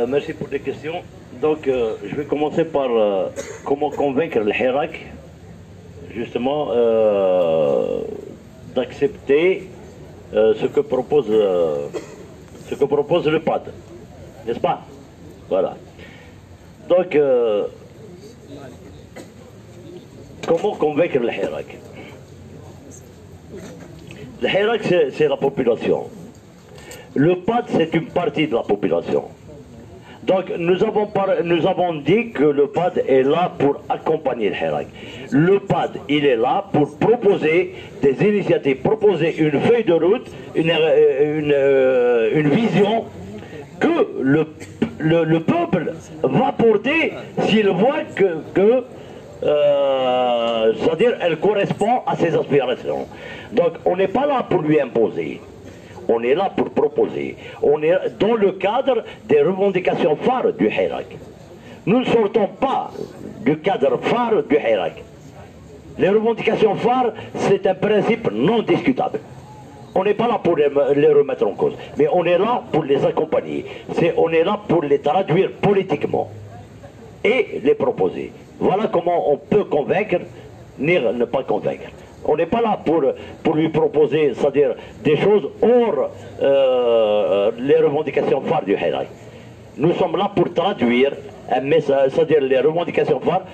Merci pour les questions. Donc, je vais commencer par comment convaincre le Hirak, justement, d'accepter ce que propose le PAD, n'est-ce pas? Voilà. Donc, comment convaincre le Hirak? Le Hirak, c'est la population. Le PAD, c'est une partie de la population. Donc nous avons dit que le PAD est là pour accompagner le Hirak. Le PAD, il est là pour proposer des initiatives, proposer une feuille de route, une vision que le peuple va porter s'il voit c'est-à-dire elle correspond à ses aspirations. Donc on n'est pas là pour lui imposer. On est là pour proposer. On est dans le cadre des revendications phares du Hirak. Nous ne sortons pas du cadre phare du Hirak. Les revendications phares, c'est un principe non discutable. On n'est pas là pour les remettre en cause, mais on est là pour les accompagner. On est là pour les traduire politiquement et les proposer. Voilà comment on peut convaincre, ni ne pas convaincre. On n'est pas là pour lui proposer, c'est-à-dire des choses hors les revendications phares du Hirak. Nous sommes là pour traduire un message, c'est-à-dire les revendications phares,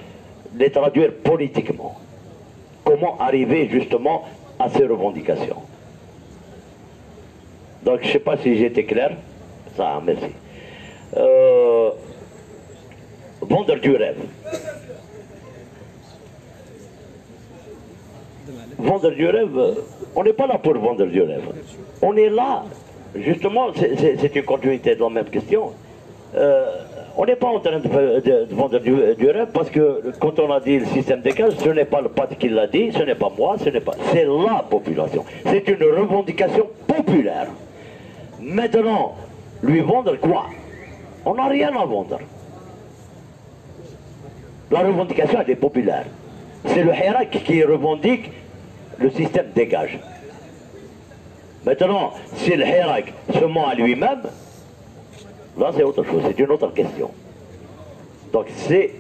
les traduire politiquement. Comment arriver justement à ces revendications? Donc je ne sais pas si j'ai été clair. Ça, merci. Vendre du rêve. Vendre du rêve, on n'est pas là pour vendre du rêve. On est là, justement, c'est une continuité de la même question. On n'est pas en train de vendre du rêve parce que quand on a dit le système des cases, ce n'est pas le PAD qui l'a dit, ce n'est pas moi, c'est la population. C'est une revendication populaire. Maintenant, lui vendre quoi? On n'a rien à vendre. La revendication, elle est populaire. C'est le Hirak qui revendique le système dégage. Maintenant, si le Hirak se ment à lui-même, là c'est autre chose, c'est une autre question. Donc c'est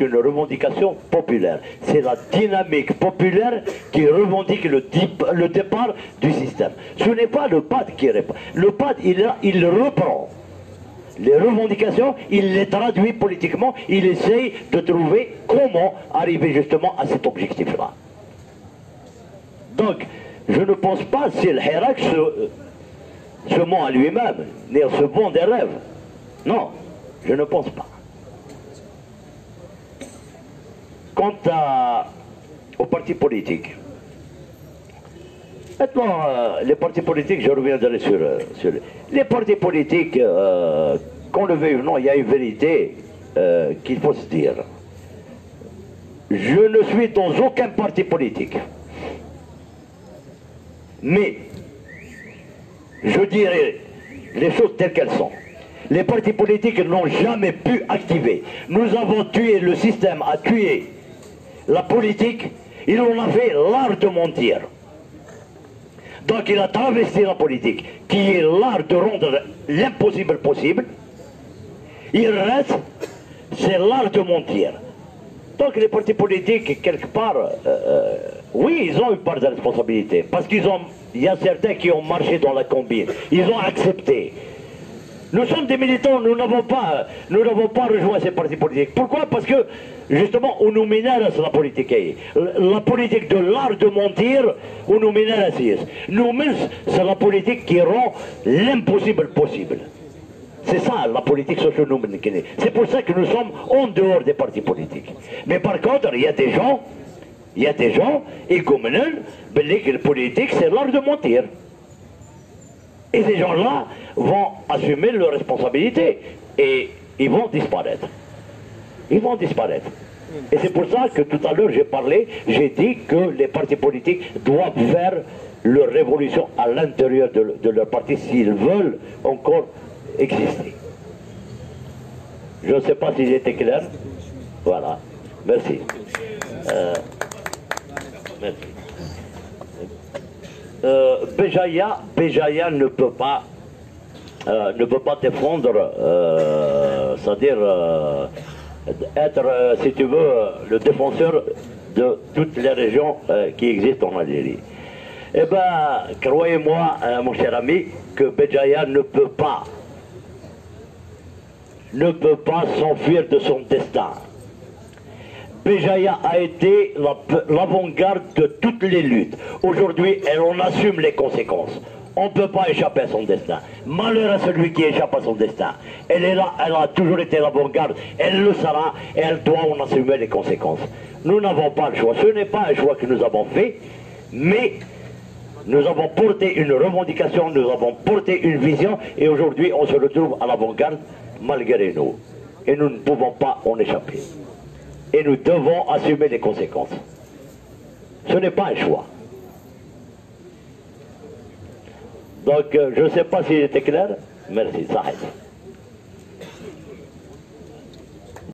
une revendication populaire. C'est la dynamique populaire qui revendique le départ du système. Ce n'est pas le PAD qui répond. Le PAD, il reprend les revendications, il les traduit politiquement, il essaye de trouver comment arriver justement à cet objectif-là. Donc, je ne pense pas si le Hirak se ment à lui-même, ni se vend des rêves. Non, je ne pense pas. Quant aux partis politiques, maintenant, les partis politiques, je reviendrai sur les partis politiques, qu'on le veuille ou non, il y a une vérité qu'il faut se dire. Je ne suis dans aucun parti politique. Mais, je dirais les choses telles qu'elles sont. Les partis politiques n'ont jamais pu activer. Nous avons tué, le système a tué la politique, il en a fait l'art de mentir. Donc il a travesti la politique, qui est l'art de rendre l'impossible possible. Il reste, c'est l'art de mentir. Donc les partis politiques, quelque part, oui, ils ont une part de responsabilité. Parce qu'il y a certains qui ont marché dans la combine. Ils ont accepté. Nous sommes des militants, nous n'avons pas rejoint ces partis politiques. Pourquoi? Parce que, justement, on nous minère sur la politique. La politique de l'art de mentir, on nous minère à nous, c'est la politique qui rend l'impossible possible. C'est ça, la politique socio-nominale. C'est pour ça que nous sommes en dehors des partis politiques. Mais par contre, il y a des gens, et comme nous, que la politique, c'est l'art de mentir. Et ces gens-là vont assumer leurs responsabilités et ils vont disparaître. Ils vont disparaître. Et c'est pour ça que tout à l'heure j'ai dit que les partis politiques doivent faire leur révolution à l'intérieur de leur parti s'ils veulent encore exister. Je ne sais pas si j'ai été clair. Voilà. Merci. Merci. Béjaïa ne peut pas ne peut pas défendre, c'est-à-dire être, si tu veux, le défenseur de toutes les régions qui existent en Algérie. Eh bien, croyez-moi, mon cher ami, que Béjaïa ne peut pas s'enfuir de son destin. Béjaïa a été l'avant-garde de toutes les luttes. Aujourd'hui, elle en assume les conséquences. On ne peut pas échapper à son destin. Malheur à celui qui échappe à son destin. Elle est là, elle a toujours été l'avant-garde, elle le sera et elle doit en assumer les conséquences. Nous n'avons pas le choix. Ce n'est pas un choix que nous avons fait, mais nous avons porté une revendication, nous avons porté une vision et aujourd'hui on se retrouve à l'avant-garde malgré nous. Et nous ne pouvons pas en échapper. Et nous devons assumer les conséquences. Ce n'est pas un choix. Donc, je ne sais pas s'il était clair. Merci, ça aide.